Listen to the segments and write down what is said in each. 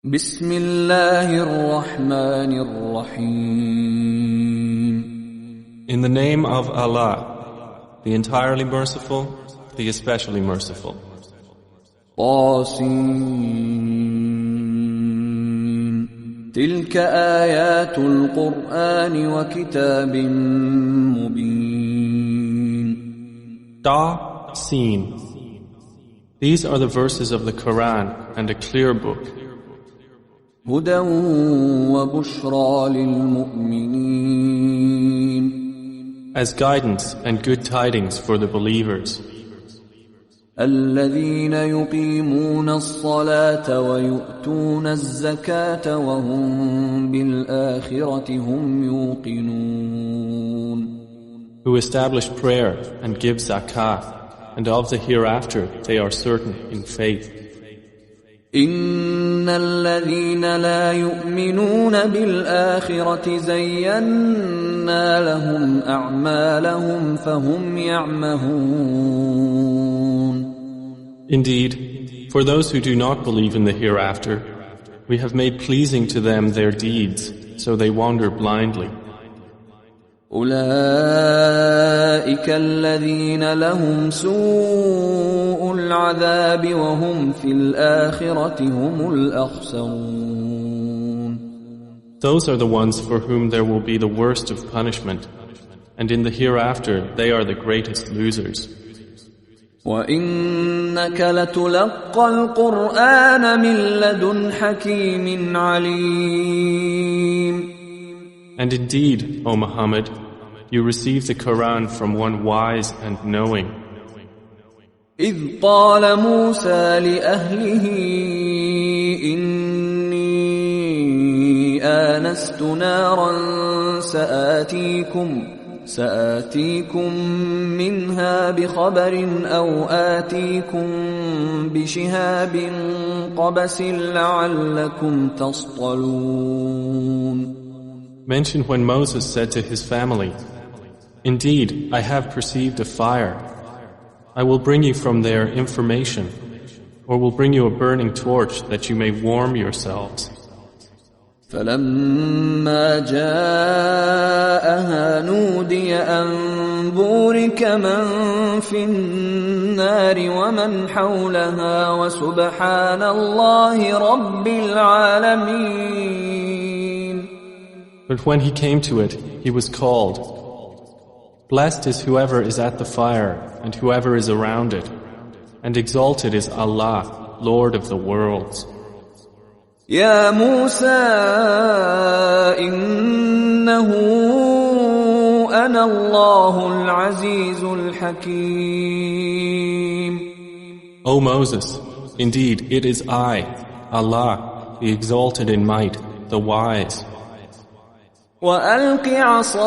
بسم الله الرحمن الرحيم. In the name of Allah, the entirely merciful, the especially merciful. طاسين تلك آيات القرآن وكتاب مبين. Ta, Sin. These are the verses of the Quran and a clear book. هدى وبشرى للمؤمنين. As guidance and good tidings for the believers. الذين يقيمون الصلاة ويؤتون الزكاة وهم بالآخرة هم يوقنون. Who establish prayer and give zakah, and of the hereafter they are certain in faith. إن الذين لا يؤمنون بالآخرة زينا لهم أعمالهم فهم يعمهون. Indeed, for those who do not believe in the hereafter, we have made pleasing to them their deeds, so they wander blindly. أولئك الذين لهم سوء العذاب وهم في الآخرة هم الأخسرون. Those are the ones for whom there will be the worst of punishment, and in the hereafter they are the greatest losers. وَإِنَّكَ لَتُلَقَّى الْقُرْآنَ مِنْ لَدُنْ حَكِيمٍ عَلِيمٍ. And indeed, O Muhammad, you receive the Quran from one wise and knowing. إِذْ قَالَ مُوسَى لِأَهْلِهِ إِنِّي آنَسْتُ نَارًا سآتيكم منها بخبر أو آتيكم بشهاب قبس لعلكم تصطلون. Mention when Moses said to his family, "Indeed, I have perceived a fire. I will bring you from there information, or will bring you a burning torch that you may warm yourselves." فلما جاءها نودي أن بورك من في النار ومن حولها وسبحان الله رب العالمين. But when he came to it, he was called, "Blessed is whoever is at the fire and whoever is around it, and exalted is Allah, Lord of the worlds." يا موسى إنه أنا الله العزيز الحكيم. O Moses, indeed it is I, Allah, the exalted in might, the wise. وألق عصاك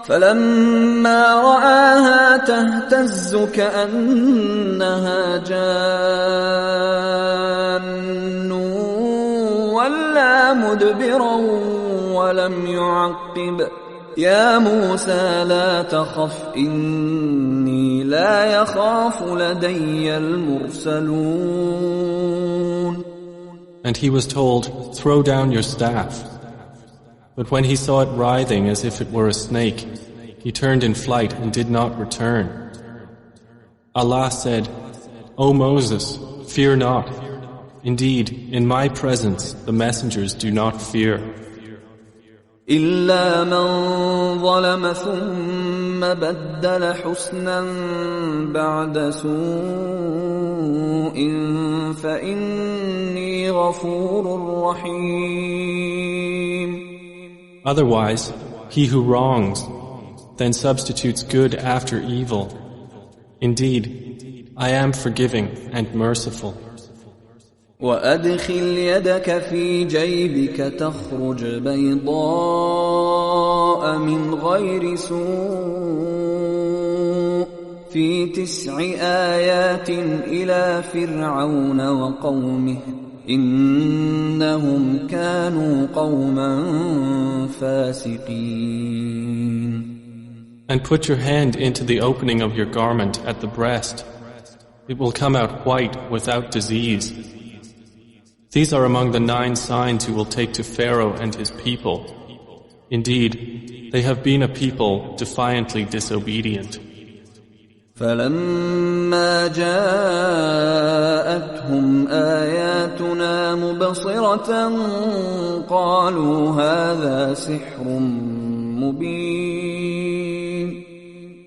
فلما رآها تهتز كأنها جان ولا مدبرا ولم يعقب يا موسى لا تخف إني لا يخاف لدي المرسلون. And he was told, "Throw down your staff." But when he saw it writhing as if it were a snake, he turned in flight and did not return. Allah said, "O Moses, fear not. Indeed, in my presence the messengers do not fear. إلا من ظلم ثم بدل حسنا بعد سوء فإني غفور رحيم. Otherwise, he who wrongs, then substitutes good after evil. Indeed, I am forgiving and merciful. وأدخل يدك في جيبك تخرج بيضاء من غير سوء في 9 آيات إلى فرعون وقومه إنهم كانوا قوما فاسقين. And put your hand into the opening of your garment at the breast. It will come out white without disease. These are among the 9 signs you will take to Pharaoh and his people. Indeed, they have been a people defiantly disobedient. فلما جاءتهم آياتنا مبصرة قالوا هذا سحر مبين.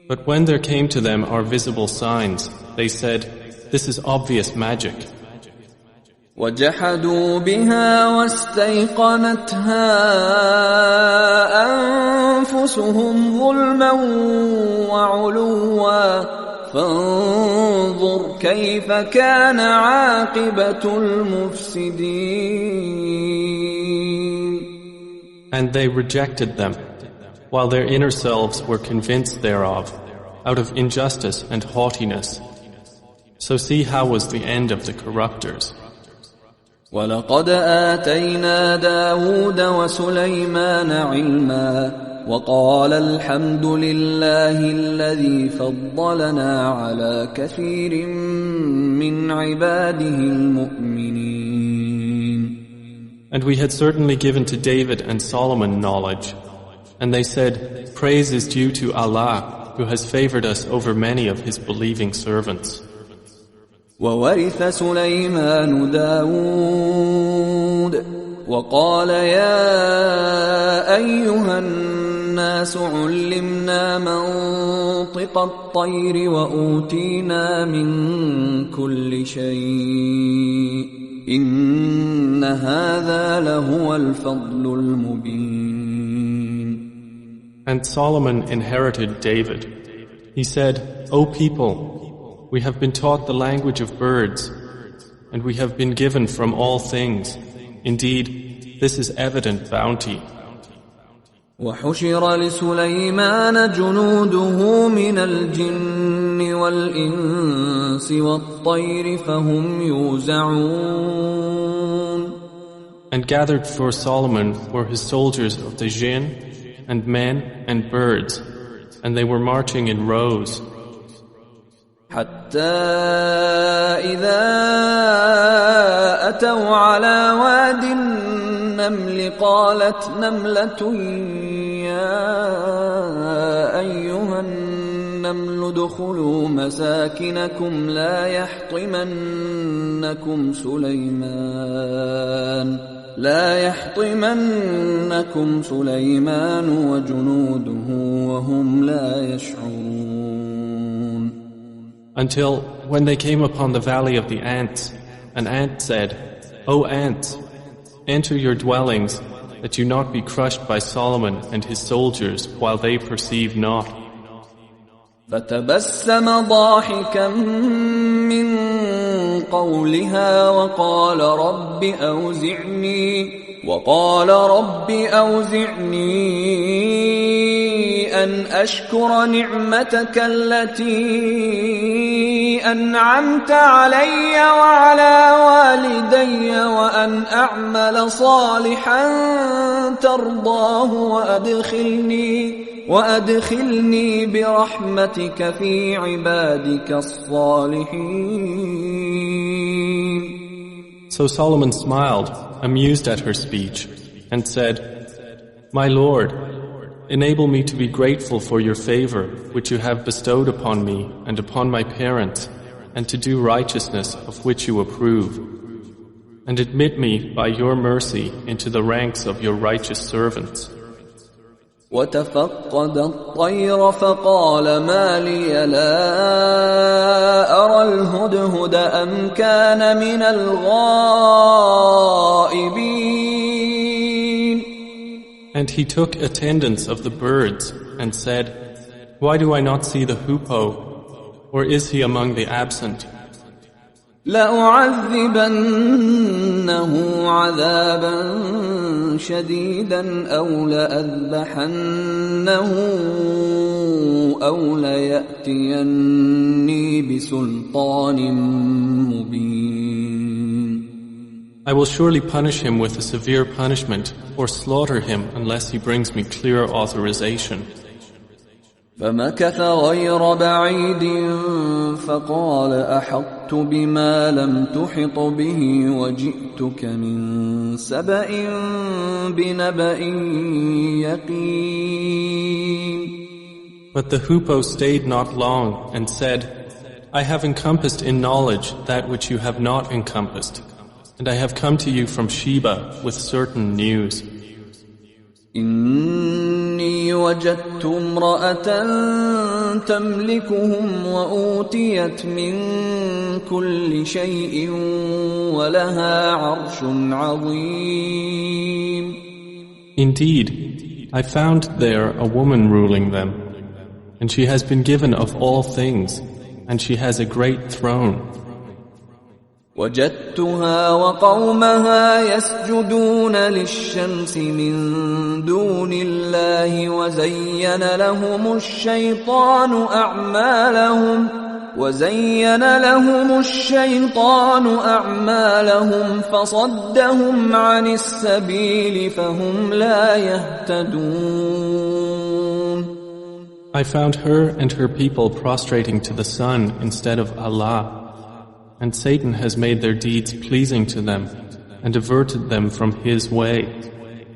But when there came to them our visible signs, they said, "This is obvious magic." وجحدوا بها واستيقنتها أنفسهم ظلما وعلوا فانظر كيف كان عاقبة المفسدين. And they rejected them, while their inner selves were convinced thereof, out of injustice and haughtiness. So see how was the end of the corruptors. وَلَقَدْ آتَيْنَا دَاوُودَ وَسُلَيْمَانَ عِلْمًا وَقَالَ الْحَمْدُ لِلَّهِ الَّذِي فَضَّلَنَا عَلَى كَثِيرٍ مِّنْ عِبَادِهِ الْمُؤْمِنِينَ. And we had certainly given to David and Solomon knowledge. And they said, "Praise is due to Allah, who has favored us over many of His believing servants." وورث سليمان داود وقال يا أيها الناس علمنا منطق الطير وأوتينا من كل شيء إن هذا لهو الفضل المبين. And Solomon inherited David. He said, "O people, we have been taught the language of birds, and we have been given from all things. Indeed, this is evident bounty." وحشر لسليمان جنوده من الجن والإنس والطير فهم يوزعون. And gathered for Solomon were his soldiers of the jinn, and men and birds, and they were marching in rows. حتى إذا أتوا على واد النمل قالت نملة يا أيها النمل ادخلوا مساكنكم لا يحطمنكم سليمان وجنوده وهم لا يشعرون. Until when they came upon the valley of the ants, an ant said, "O ants, enter your dwellings, that you not be crushed by Solomon and his soldiers while they perceive not." فتبسم ضاحكا من قولها وقال رب أوزعني أن أشكر نعمتك التي أنعمت علي وعلى والدي وأن أعمل صالحا ترضاه وأدخلني برحمتك في عبادك الصالحين. So Solomon smiled, amused at her speech, and said, "My Lord, enable me to be grateful for your favor, which you have bestowed upon me and upon my parents, and to do righteousness of which you approve. And admit me by your mercy into the ranks of your righteous servants." وتفقد الطير فقال ما لي لا أرى الهدهد أم كان من الغائبين. And he took attendance of the birds and said, "Why do I not see the hoopoe? Or is he among the absent?" لأعذبنه عذابا شديدا أو لأذبحنه أو ليأتيني بسلطان مبين. I will surely punish him with a severe punishment, or slaughter him unless he brings me clear authorization. فمكث غير بعيد فقال أحطت بما لم تحط به وجئتك من سبأ بنبأ يقين. But the hoopoe stayed not long and said, I have encompassed in knowledge that which you have not encompassed, and I have come to you from Sheba with certain news. إني وجدت امرأة تملكهم وأوتيت من كل شيء ولها عرش عظيم. Indeed, I found there a woman ruling them, and she has been given of all things, and she has a great throne. وجدتها وقومها يسجدون للشمس من دون الله وزين لهم الشيطان أعمالهم فصدهم عن السبيل فهم لا يهتدون. I found her and her people prostrating to the sun instead of Allah, and Satan has made their deeds pleasing to them and averted them from his way,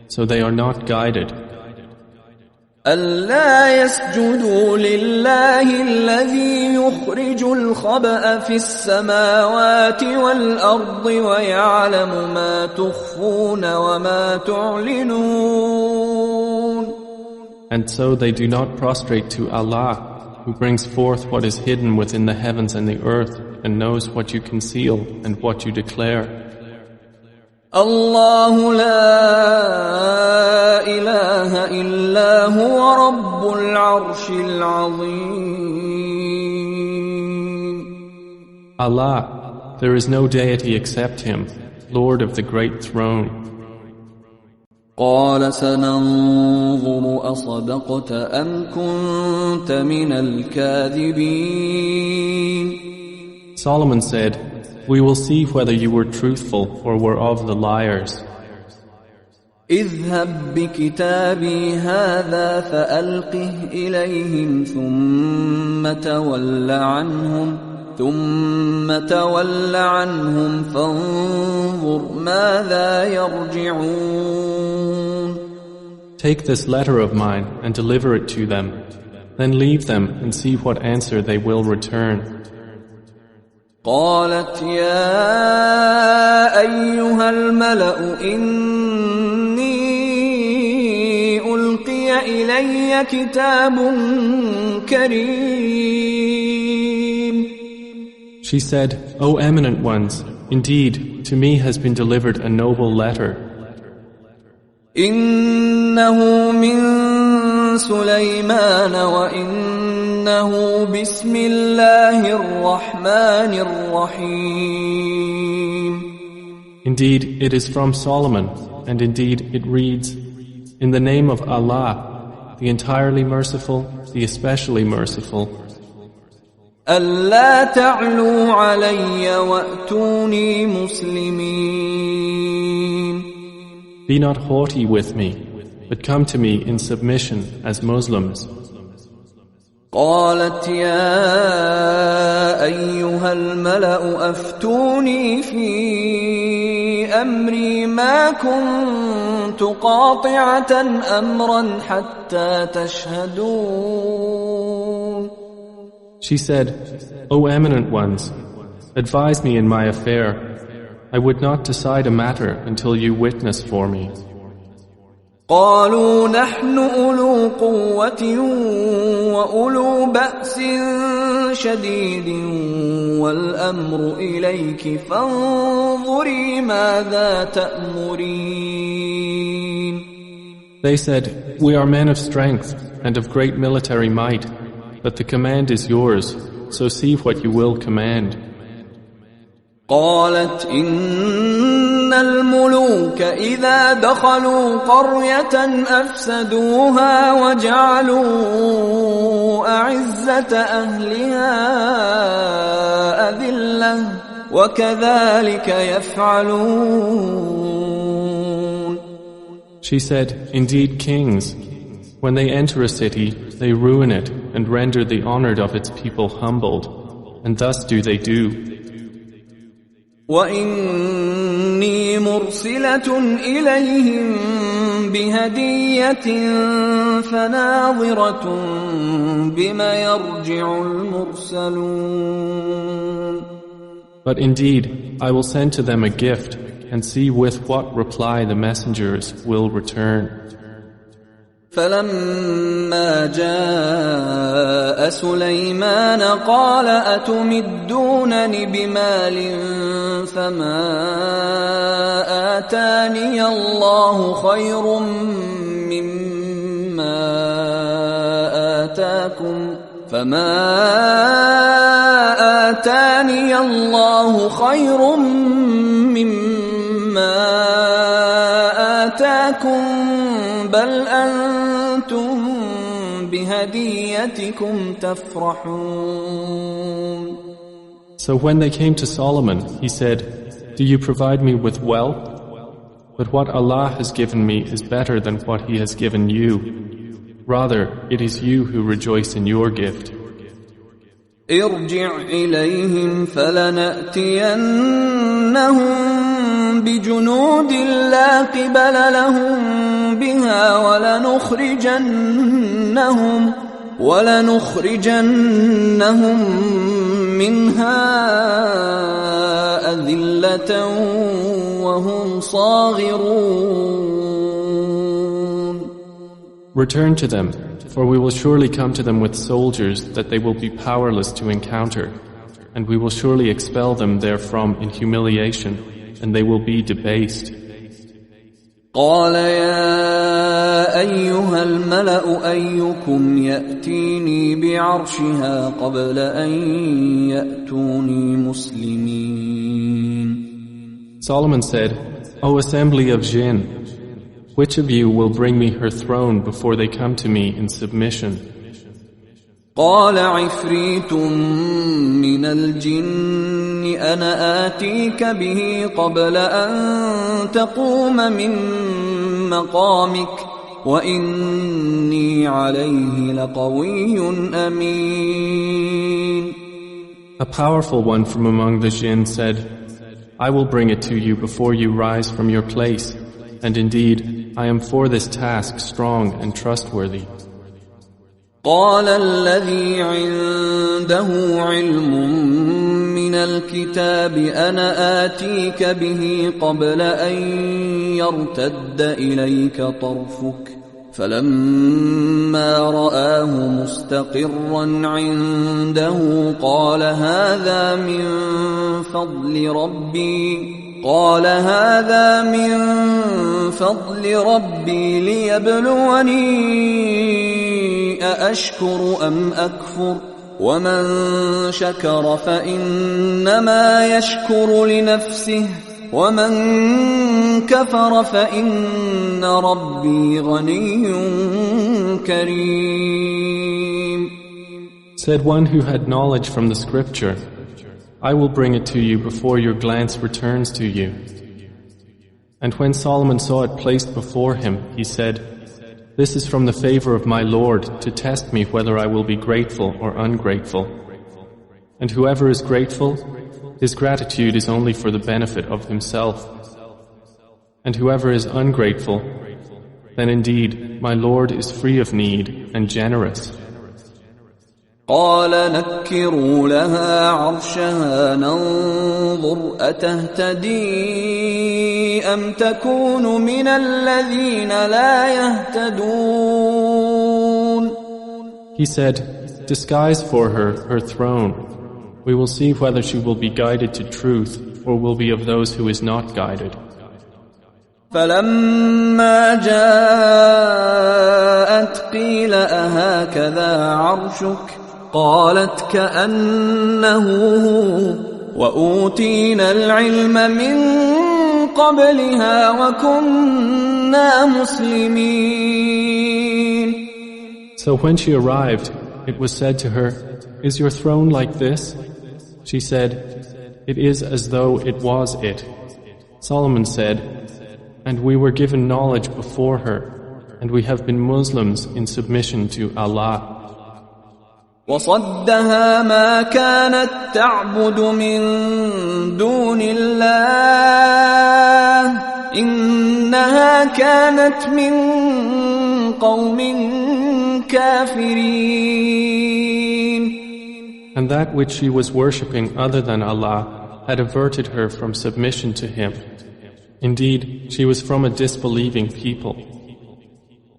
so they are not guided. ألا يسجدوا لله الذي يخرج الخبأ في السماوات والأرض ويعلم ما تخفون وما تعلنون. And so they do not prostrate to Allah, who brings forth what is hidden within the heavens and the earth, and knows what you conceal and what you declare. الله لا إله إلا هو رب العرش العظيم. Allah, there is no deity except Him, Lord of the great throne. قال سننظر أصدقت أم كنت من الكاذبين. Solomon said, we will see whether you were truthful or were of the liars. اذهب بكتابي هذا فألقه إليهم ثم تول عنهم فانظر ماذا يرجعون. Take this letter of mine and deliver it to them, then leave them and see what answer they will return. قالت يا أيها الملأ إني ألقي إلي كتاب كريم. She said, O eminent ones, indeed, to me has been delivered a noble letter. إنه من سليمان وإنه بسم الله الرحمن الرحيم. Indeed, it is from Solomon, and indeed it reads, In the name of Allah, the entirely merciful, the especially merciful. ألا تعلوا علي وأتوني مسلمين. Be not haughty with me, but come to me in submission as Muslims. قالت يا أيها الملأ أفتوني في أمري ما كنت قاطعة أمرا حتى تشهدون. She said, O eminent ones, advise me in my affair. I would not decide a matter until you witness for me. قالوا نحن أولو قوة وأولو بأس شديد والأمر إليك فانظري ماذا تأمرين. They said, We are men of strength and of great military might, but the command is yours, so see what you will command. قالت إن الملوك إذا دخلوا قرية أفسدوها وجعلوا أعزة أهلها أذلة وكذلك يفعلون. She said, Indeed, kings, when they enter a city, they ruin it and render the honored of its people humbled, and thus do they do. وَإِنِّي مُرْسِلَةٌ إِلَيْهِمْ بِهَدِيَّةٍ فَنَاظِرَةٌ بِمَ يَرْجِعُ الْمُرْسَلُونَ. But indeed, I will send to them a gift, and see with what reply the messengers will return. فَلَمَّا جَاءَ سُلَيْمَانَ قَالَ أَتُمِدُّونَنِ بِمَالٍ فَمَا آتَانِيَ اللَّهُ خَيْرٌ مِّمَّا آتَاكُمْ بَلْ أَنْتُمْ بِهَدِيَّتِكُمْ تَفْرَحُونَ. So when they came to Solomon, he said, "Do you provide me with wealth? But what Allah has given me is better than what He has given you. Rather, it is you who rejoice in your gift." ارجع إليهم فلنأتينهم بجنود لا قبل لهم بها ولنخرجنهم منها أذلة وهم صاغرون. Return to them, for we will surely come to them with soldiers that they will be powerless to encounter, and we will surely expel them therefrom in humiliation, and they will be debased. قال يا أيها الملأ أيكم يأتيني بعرشها قبل أن يأتوني مسلمين. Solomon said, O assembly of jinn, which of you will bring me her throne before they come to me in submission? قال عفريت من الجن أنا آتيك به قبل أن تقوم من مقامك وإني عليه لقوي أمين. A powerful one from among the jinn said, I will bring it to you before you rise from your place, and indeed I am for this task strong and trustworthy. قال الذي عنده علم من الكتاب أنا آتيك به قبل أن يرتد إليك طرفك فلما رآه مستقرا عنده قال هذا من فضل ربي ليبلوني أأشكر أم أكفر ومن شكر فإنما يشكر لنفسه ومن كفر فإن ربي غني كريم. Said one who had knowledge from the scripture, I will bring it to you before your glance returns to you. And when Solomon saw it placed before him, he said, This is from the favor of my Lord to test me whether I will be grateful or ungrateful. And whoever is grateful, his gratitude is only for the benefit of himself. And whoever is ungrateful, then indeed my Lord is free of need and generous. قال نكروا لها عرشها ننظر أتهتدي أم تكون من الذين لا يهتدون. He said, Disguise for her throne. We will see whether she will be guided to truth or will be of those who is not guided. فلما جاءت قيل أهكذا عرشك قالت كأنه هو وأوتينا العلم من قبلها وكنا مسلمين. So when she arrived, it was said to her, Is your throne like this? She said, It is as though it was it. Solomon said, And we were given knowledge before her, and we have been Muslims in submission to Allah. وصدها ما كانت تعبد من دون الله إنها كانت من قوم كافرين. And that which she was worshipping other than Allah had averted her from submission to Him. Indeed, she was from a disbelieving people.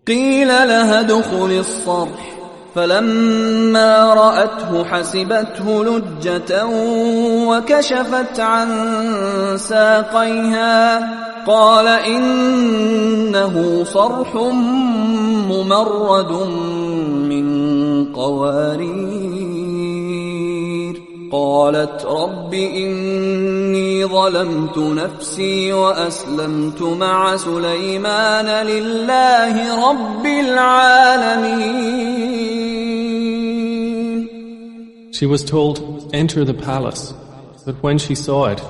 قيل لها ادخل الصرح فلما رأته حسبته لجة وكشفت عن ساقيها قال إنه صرح ممرد من قوارير قالت رب إني ظلمت نفسي وأسلمت مع سليمان لله رب العالمين. She was told, enter the palace, but when she saw it,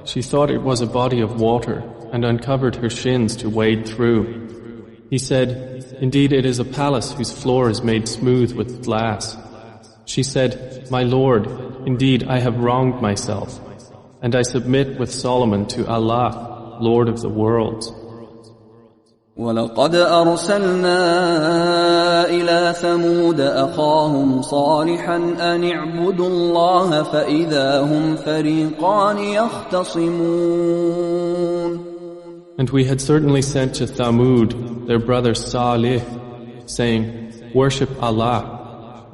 she thought it was a body of water and uncovered her shins to wade through. He said, indeed it is a palace whose floor is made smooth with glass. She said, my Lord, indeed I have wronged myself, and I submit with Solomon to Allah, Lord of the worlds. وَلَقَدْ أَرْسَلْنَا إِلَى ثَمُودَ أَخَاهُمْ صَالِحًا أَنِ اعْبُدُوا اللَّهَ فَإِذَا هُمْ فَرِيقَانِ يَخْتَصِمُونَ. And we had certainly sent to Thamud their brother Salih, saying, worship Allah,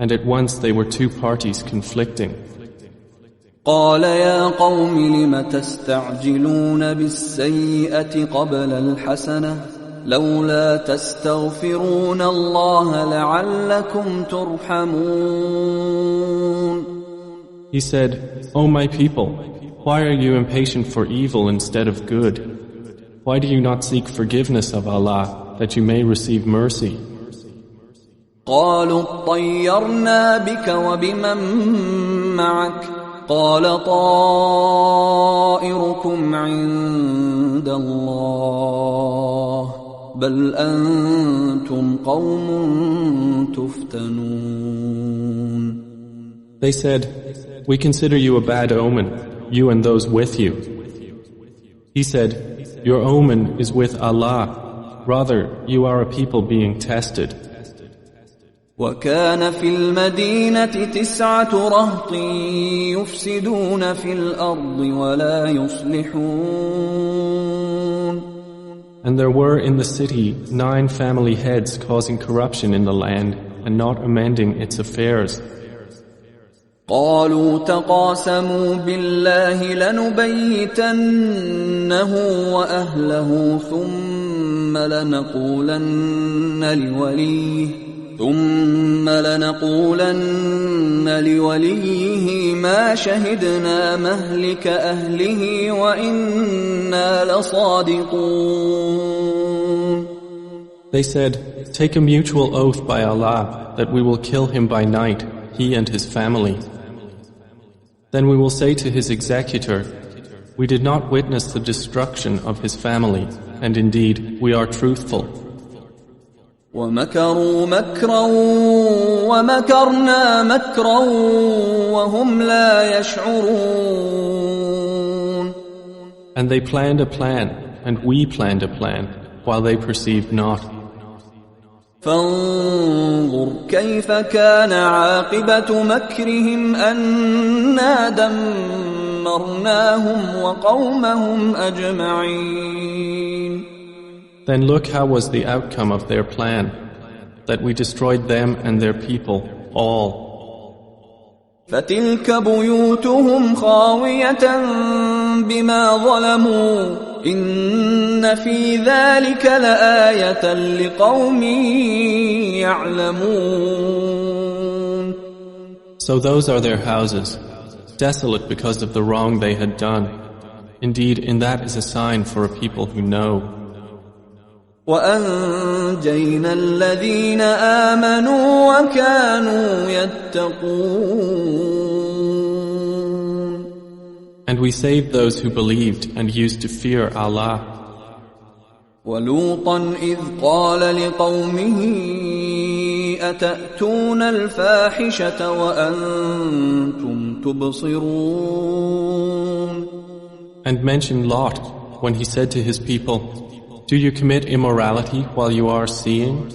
and at once they were two parties conflicting. قال يا قوم لم تستعجلون بالسيئة قبل الحسنة لولا تستغفرون الله لعلكم ترحمون. He said, O my people, why are you impatient for evil instead of good? Why do you not seek forgiveness of Allah that you may receive mercy? قالوا اطيرنا بك وبمن معك قال طائركم عند الله بل أنتم قوم تفتنون. They said, we consider you a bad omen, you and those with you. He said, your omen is with Allah, rather you are a people being tested. وكان في المدينة 9 رهط يفسدون في الأرض ولا يصلحون. And there were in the city 9 family heads causing corruption in the land and not amending its affairs. قالوا تقاسموا بالله لنبيتنه وأهله ثم لنقولن لوليه ما شهدنا مهلك أهله وإنا لصادقون. They said, take a mutual oath by Allah that we will kill him by night, he and his family. Then we will say to his executor, we did not witness the destruction of his family, and indeed we are truthful. وَمَكَرُوا مَكْرًا وَمَكَرْنَا مَكْرًا وَهُمْ لَا يَشْعُرُونَ. And they planned a plan, and we planned a plan, while they perceived not. فانظر كيف كان عاقبة مكرهم أنا دمرناهم وقومهم أجمعين. Then look how was the outcome of their plan, that we destroyed them and their people, all. فتلك بيوتهم خاوية بما ظلموا إن في ذلك لآية لقوم يعلمون. So those are their houses, desolate because of the wrong they had done. Indeed, in that is a sign for a people who know. وأنجينا الذين آمنوا وكانوا يتقون. And we saved those who believed and used to fear Allah. وَلُوطًا إِذْ قَالَ لِقَوْمِهِ أتأتون الفاحشة وأنتم تبصرون. And mention Lot when he said to his people, "Do you commit immorality while you are seeing?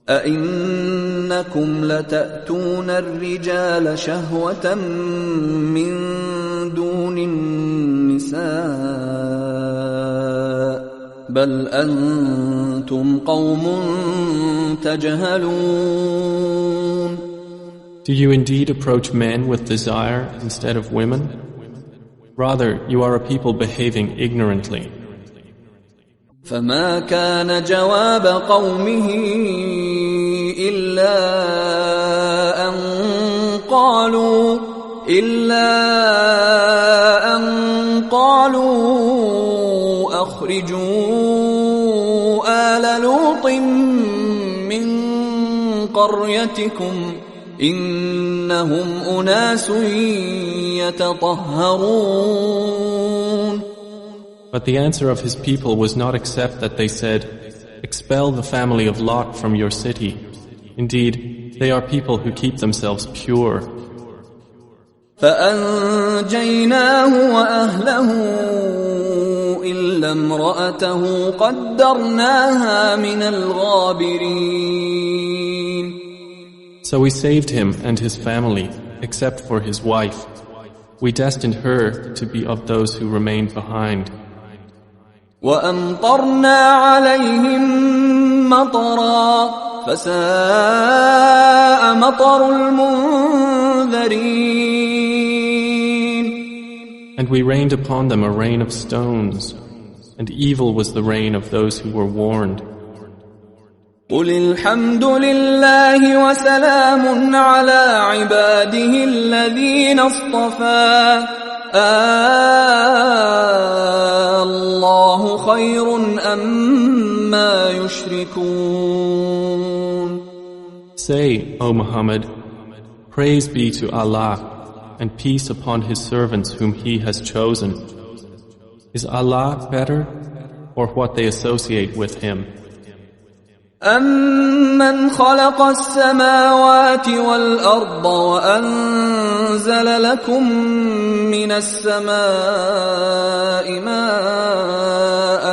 أئنكم لتأتون الرجال شهوة من دون النساء بل أنتم قوم تجهلون." Do you indeed approach men with desire instead of women? Rather, you are a people behaving ignorantly. فما كان جواب قومه إلا أن قالوا أخرجوا آل لوط من قريتكم إنهم أناس يتطهرون. But the answer of his people was not except that they said, "Expel the family of Lot from your city. Indeed, they are people who keep themselves pure." فأنجيناه وأهله إلا امرأته قدرناها من الغابرين. So we saved him and his family, except for his wife. We destined her to be of those who remained behind. وأمطرنا عليهم مطرا فساء مطر المنذرين. And we rained upon them a rain of stones, and evil was the rain of those who were warned. قل الحمد لله وسلام على عباده الذين اصطفى الله خير أما يشركون. Say, O Muhammad, praise be to Allah and peace upon His servants whom He has chosen. Is Allah better or what they associate with Him? أَمَّنْ خَلَقَ السَّمَاوَاتِ وَالْأَرْضَ وَأَنزَلَ لَكُم مِّنَ السَّمَاءِ مَاءً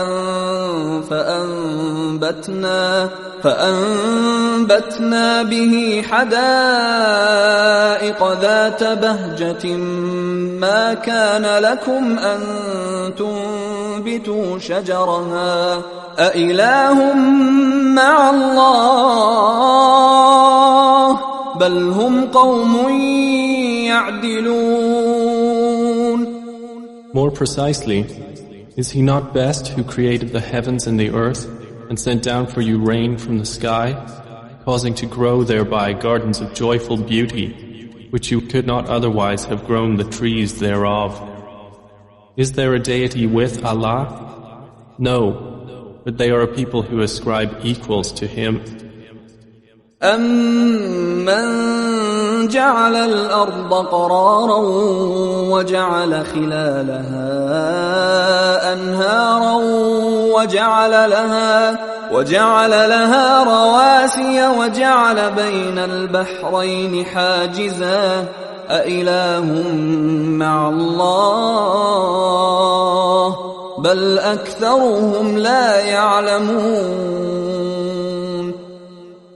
فَأَنبَتْنَا بِهِ حَدَائِقَ ذَاتَ بَهْجَةٍ مَا كَانَ لَكُمْ أَن تُنبِتُوا شَجَرَهَا أَإِلَٰهٌ مَّعَ اللَّهِ بَلْ هُمْ قَوْمٌ يَعْدِلُونَ. More precisely, is He not best who created the heavens and the earth and sent down for you rain from the sky, causing to grow thereby gardens of joyful beauty, which you could not otherwise have grown the trees thereof? Is there a deity with Allah? No, but they are a people who ascribe equals to Him. أَمَّنْ جَعَلَ الْأَرْضَ قَرَارًا وَجَعَلَ خِلَالَهَا أَنْهَارًا وَجَعَلَ لَهَا رَوَاسِيَ وَجَعَلَ بَيْنَ الْبَحْرَيْنِ حَاجِزًا أَإِلَٰهٌ مَّعَ اللَّهِ بَلْ أَكْثَرُهُمْ لَا يَعْلَمُونَ.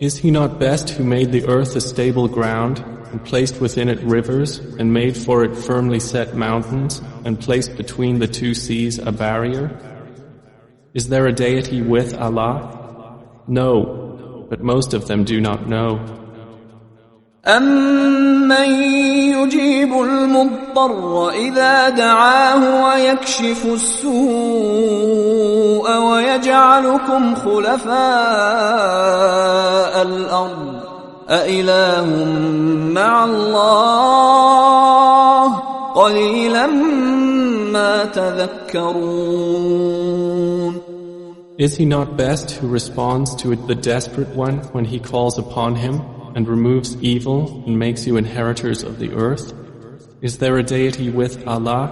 Is He not best who made the earth a stable ground and placed within it rivers and made for it firmly set mountains and placed between the two seas a barrier? Is there a deity with Allah? No, but most of them do not know. أَمَّن يُجِيبُ الْمُضْطَرَّ إِذَا دَعَاهُ وَيَكْشِفُ السُّوءَ وَيَجْعَلُكُمْ خُلَفَاءَ الْأَرْضِ أَإِلَٰهٌ مَّعَ اللَّهِ قَلِيلًا مَّا تَذَكَّرُونَ. Is He not best who responds to the desperate one when he calls upon Him and removes evil and makes you inheritors of the earth? Is there a deity with Allah?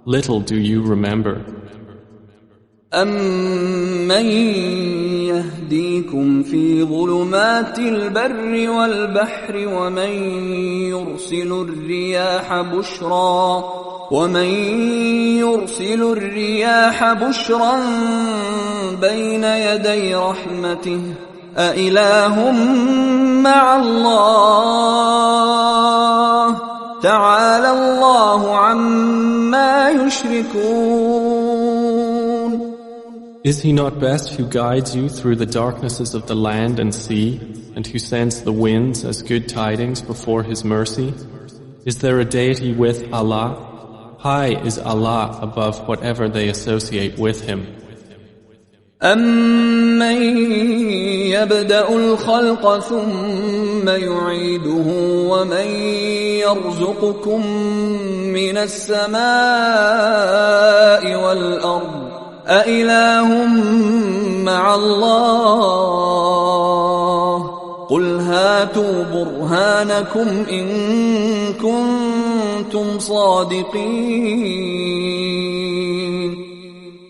Little do you remember. أَمَّن يهديكم في ظلمات البر والبحر ومن يرسل الرياح بشرا بين يدي رحمته أإله مع الله تعالى الله عما يشركون. Is he not best who guides you through the darknesses of the land and sea, and who sends the winds as good tidings before his mercy? Is there a deity with Allah? High is Allah above whatever they associate with him. أَمَّن يَبْدَأُ الْخَلْقَ ثُمَّ يُعِيدُهُ وَمَن يَرْزُقُكُم مِّنَ السَّمَاءِ وَالْأَرْضِ أَإِلَٰهٌ مَّعَ اللَّهِ قُلْ هَاتُوا بُرْهَانَكُمْ إِن كُنتُمْ صَادِقِينَ.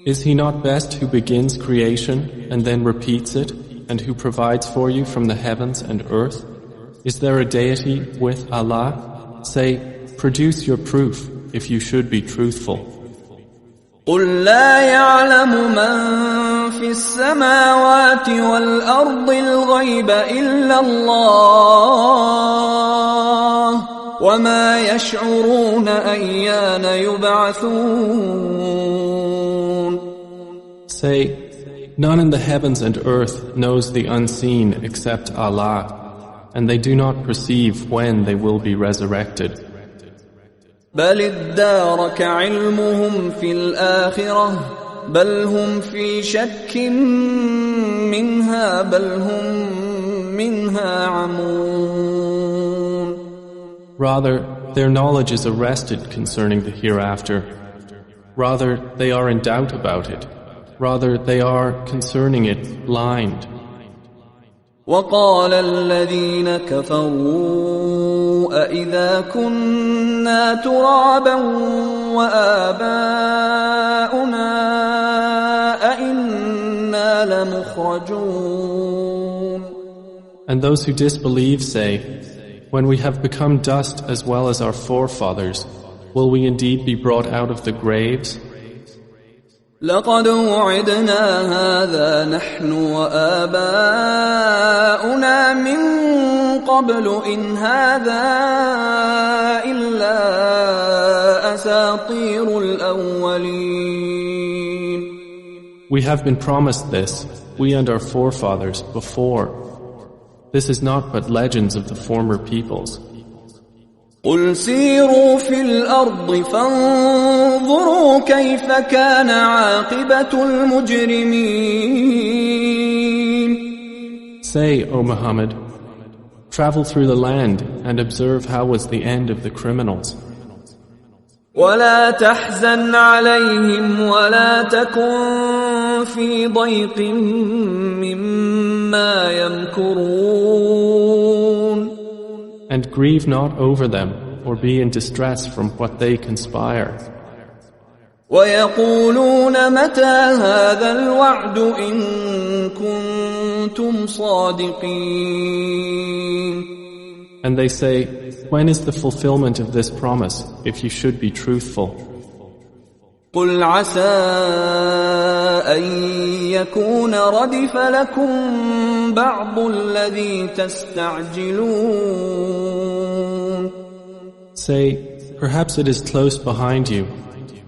Is he not best who begins creation and then repeats it, and who provides for you from the heavens and earth? Is there a deity with Allah? Say, produce your proof if you should be truthful. قُل لَّا يَعْلَمُ مَن فِي السَّمَاوَاتِ وَالْأَرْضِ الْغَيْبَ إِلَّا اللَّهُ وَمَا يَشْعُرُونَ أَيَّانَ يُبْعَثُونَ. Say, none in the heavens and earth knows the unseen except Allah, and they do not perceive when they will be resurrected. بل ادارك علمهم في الآخرة بل هم في شك منها بل هم منها عمون. Rather, their knowledge is arrested concerning the hereafter. Rather, they are in doubt about it. Rather, they are concerning it blind. وقال الذين كفروا أإذا كنا ترابا وآباؤنا أإنا لمخرجون. And those who disbelieve say, when we have become dust as well as our forefathers, will we indeed be brought out of the graves? لقد وعدنا هذا نحن وآباؤنا من قبل إن هذا إلا أساطير الأولين. We have been promised this, we and our forefathers, before. This is not but legends of the former peoples. قل سيروا في الأرض فانظروا كيف كان عاقبة المجرمين. Say, O Muhammad, travel through the land and observe how was the end of the criminals. ولا تحزن عليهم ولا تكن في ضيق مما يمكرون. And grieve not over them, or be in distress from what they conspire. وَيَقُولُونَ مَتَى هَذَا الْوَعْدُ إِن كُنتُمْ صَادِقِينَ. And they say, when is the fulfillment of this promise, if you should be truthful? قُلْ عَسَىٰ أَن يَكُونَ رَدِفَ لَكُم بَعْضُ الَّذِي تَسْتَعْجِلُونَ. Say, perhaps it is close behind you,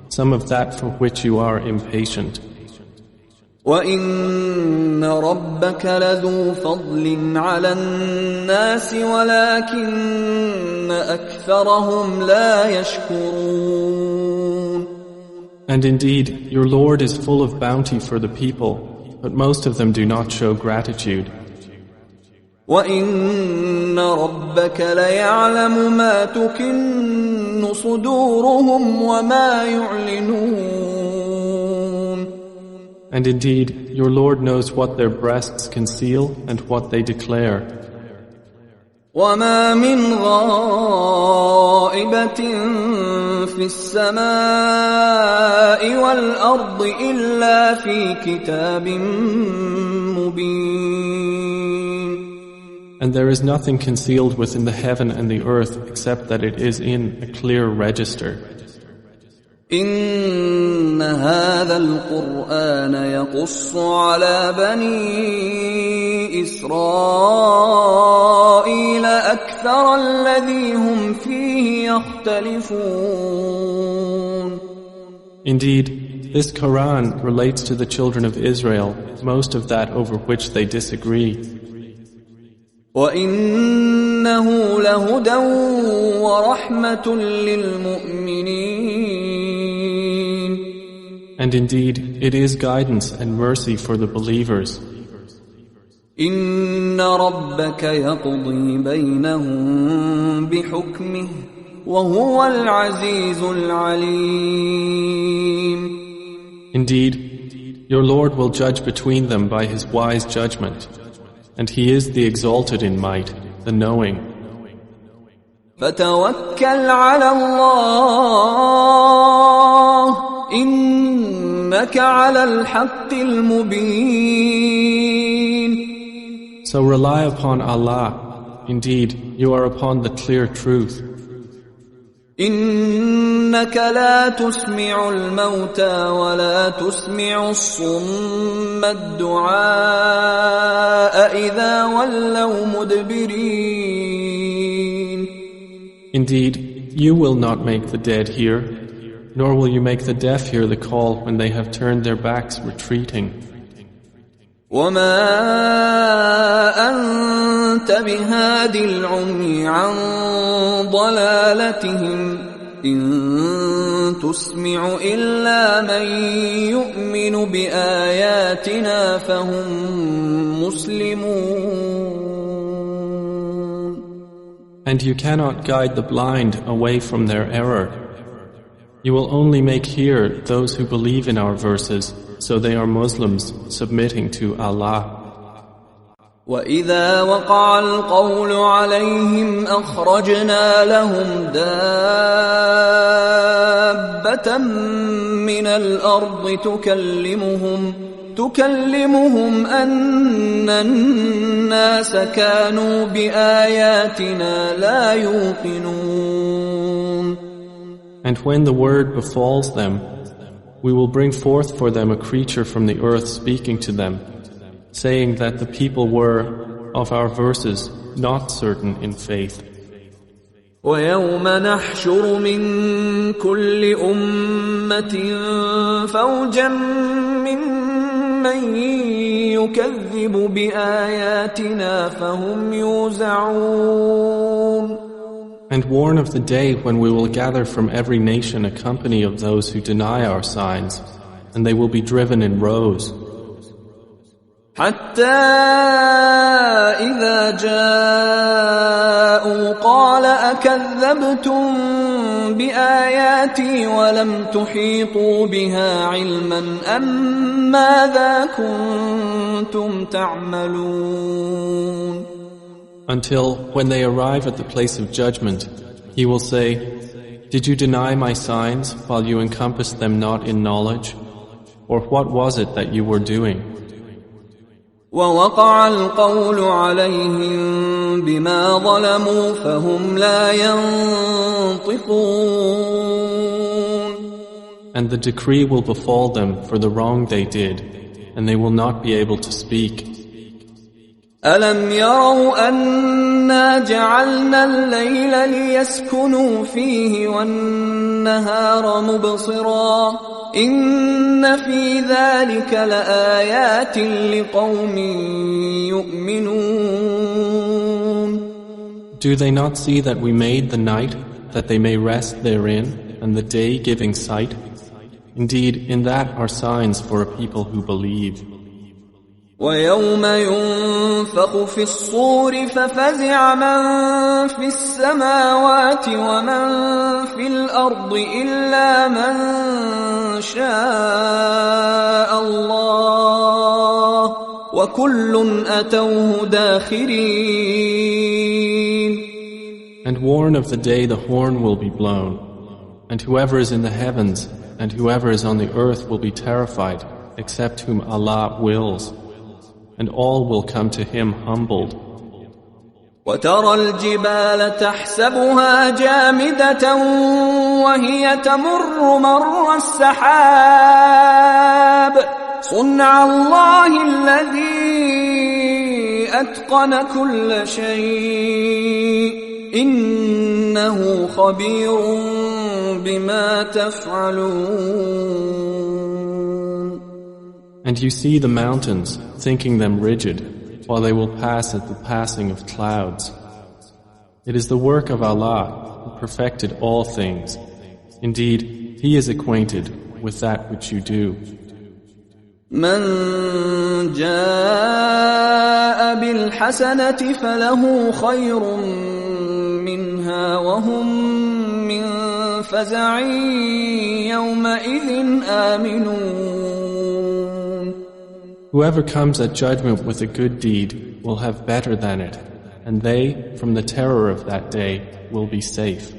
some of that for which you are impatient. وَإِنَّ رَبَّكَ لَذُو فَضْلٍ عَلَى النَّاسِ وَلَكِنَّ أَكْثَرَهُمْ لَا يَشْكُرُونَ. And indeed, your Lord is full of bounty for the people, but most of them do not show gratitude. وَإِنَّ رَبَّكَ لَيَعْلَمُ مَا تُكِنُّ صُدُورُهُمْ وَمَا يُعْلِنُونَ. And indeed, your Lord knows what their breasts conceal and what they declare. وَمَا مِنْ غَائِبَةٍ في السماء والأرض إلا في كتاب مبين. And there is nothing concealed within the heaven and the earth except that it is in a clear register. إن هذا القرآن يقص على بني إسرائيل أكثر الذي هم فيه يختلفون. Indeed, this Quran relates to the children of Israel most of that over which they disagree. وَإِنَّهُ لَهُدًى وَرَحْمَةٌ لِلْمُؤْمِنِينَ. And indeed, it is guidance and mercy for the believers. إِنَّ رَبَّكَ يَقْضِي بَيْنَهُم بِحُكْمِهِ وَهُوَ الْعَزِيزُ الْعَلِيمُ. Indeed, your Lord will judge between them by His wise judgment, and He is the exalted in might, the knowing. فَتَوَكَّلْ عَلَى اللَّهِ إِنَّكَ عَلَى الْحَقِّ الْمُبِينِ. So rely upon Allah. Indeed, you are upon the clear truth. إِنَّكَ لَا تُسْمِعُ الْمَوْتَى وَلَا تُسْمِعُ الصُّمَّ الدُّعَاءَ إِذَا وَلَّوْا مُدْبِرِينَ. Indeed, you will not make the dead hear, nor will you make the deaf hear the call when they have turned their backs retreating. وَمَا أَنْتَ بِهَادِ الْعُمْيِ عَنْ ضَلَالَتِهِمْ إِن تُسْمِعُ إِلَّا مَنْ يُؤْمِنُ بِآيَاتِنَا فَهُمْ مُسْلِمُونَ. And you cannot guide the blind away from their error. You will only make hear those who believe in our verses, so they are Muslims submitting to Allah. وَإِذَا وَقَعَ الْقَوْلُ عَلَيْهِمْ أَخْرَجْنَا لَهُمْ دَابَّةً مِّنَ الْأَرْضِ تُكَلِّمُهُمْ أَنَّ النَّاسَ كَانُوا بِآيَاتِنَا لَا يُوقِنُونَ. And when the word befalls them, we will bring forth for them a creature from the earth speaking to them, saying that the people were, of our verses, not certain in faith. وَيَوْمَ نَحْشُرُ مِنْ كُلِّ أُمَّةٍ فَوْجًا مِّمَّن يُكَذِّبُ بِآيَاتِنَا فَهُمْ يُوزَعُونَ. And warn of the day when we will gather from every nation a company of those who deny our signs, and they will be driven in rows. حَتَّى إِذَا جَاءُوا قَالَ أَكَذَّبْتُمْ بِآيَاتِي وَلَمْ تُحِيطُوا بِهَا عِلْمًا أَمْ مَاذَا كُنْتُمْ تَعْمَلُونَ. Until, when they arrive at the place of judgment, He will say, Did you deny my signs while you encompassed them not in knowledge? Or what was it that you were doing? وَوَقَعَ الْقَوْلُ عَلَيْهِمْ بِمَا ظَلَمُوا فَهُمْ لَا يَنطِقُونَ. And the decree will befall them for the wrong they did, and they will not be able to speak. أَلَمْ يَرَوْا أَنَّا جَعَلْنَا اللَّيْلَ لِيَسْكُنُوا فِيهِ وَالنَّهَارَ مُبْصِرًا إِنَّ فِي ذَلِكَ لَآيَاتٍ لِقَوْمٍ يُؤْمِنُونَ. Do they not see that we made the night that they may rest therein, and the day giving sight? Indeed, in that are signs for a people who believe. وَيَوْمَ يُنفَخُ فِي الصُّورِ فَفَزِعَ مَن فِي السَّمَاوَاتِ وَمَن فِي الْأَرْضِ إِلَّا مَن شَاءَ اللَّهُ وَكُلٌّ أَتَوْهُ دَاخِرِينَ. And warn of the day the horn will be blown. And whoever is in the heavens and whoever is on the earth will be terrified, except whom Allah wills, and all will come to Him humbled. وترى الجبال تحسبها جامدة وهي تمر مر السحاب صنع الله الذي أتقن كل شيء إنه خبير بما تفعلون. And you see the mountains, thinking them rigid, while they will pass at the passing of clouds. It is the work of Allah who perfected all things. Indeed, He is acquainted with that which you do. من جاء بالحسنة فله خير منها وهم من فزع يومئذ آمنون. Whoever comes at judgment with a good deed will have better than it, and they, from the terror of that day, will be safe.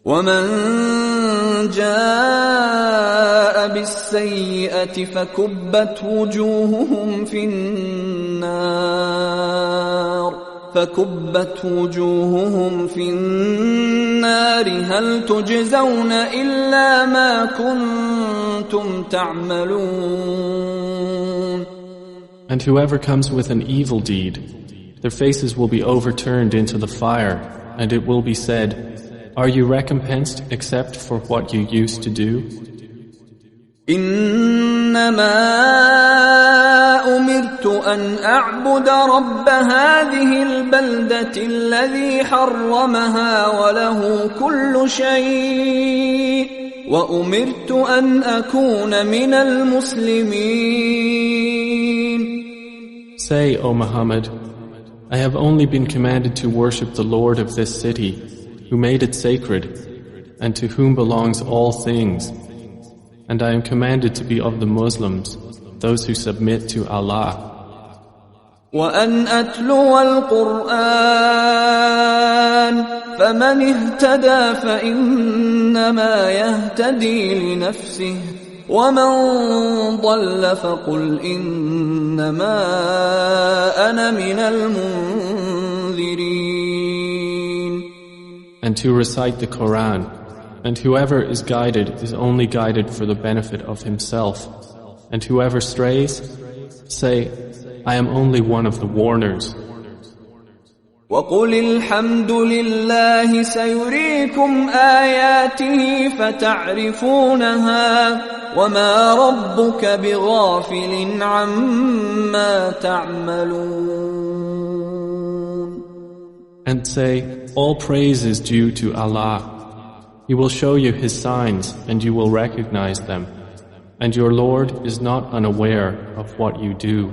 ومن جاء بالسيئة فكبت وجوههم في النار هل تجزون إلا ما كنتم تعملون. And whoever comes with an evil deed, their faces will be overturned into the fire, and it will be said, are you recompensed except for what you used to do? إنما أمرت أن أعبد رب هذه البلدة الذي حرمها وله كل شيء وأمرت أن أكون من المسلمين. Say, O Muhammad, I have only been commanded to worship the Lord of this city, who made it sacred, and to whom belongs all things. And I am commanded to be of the Muslims, those who submit to Allah. وأن أتلو القرآن فمن اهتدى فإنما يهتدي لنفسه ومن ضل فقل إنما أنا من المنذرين. And to recite the Quran, and whoever is guided is only guided for the benefit of himself, and whoever strays, say, I am only one of the warners. وَقُلِ الْحَمْدُ لِلَّهِ سَيُرِيكُمْ آيَاتِهِ فَتَعْرِفُونَهَا وَمَا رَبُّكَ بِغَافِلٍ عَمَّا تَعْمَلُونَ. And say, all praise is due to Allah. He will show you His signs and you will recognize them. And your Lord is not unaware of what you do.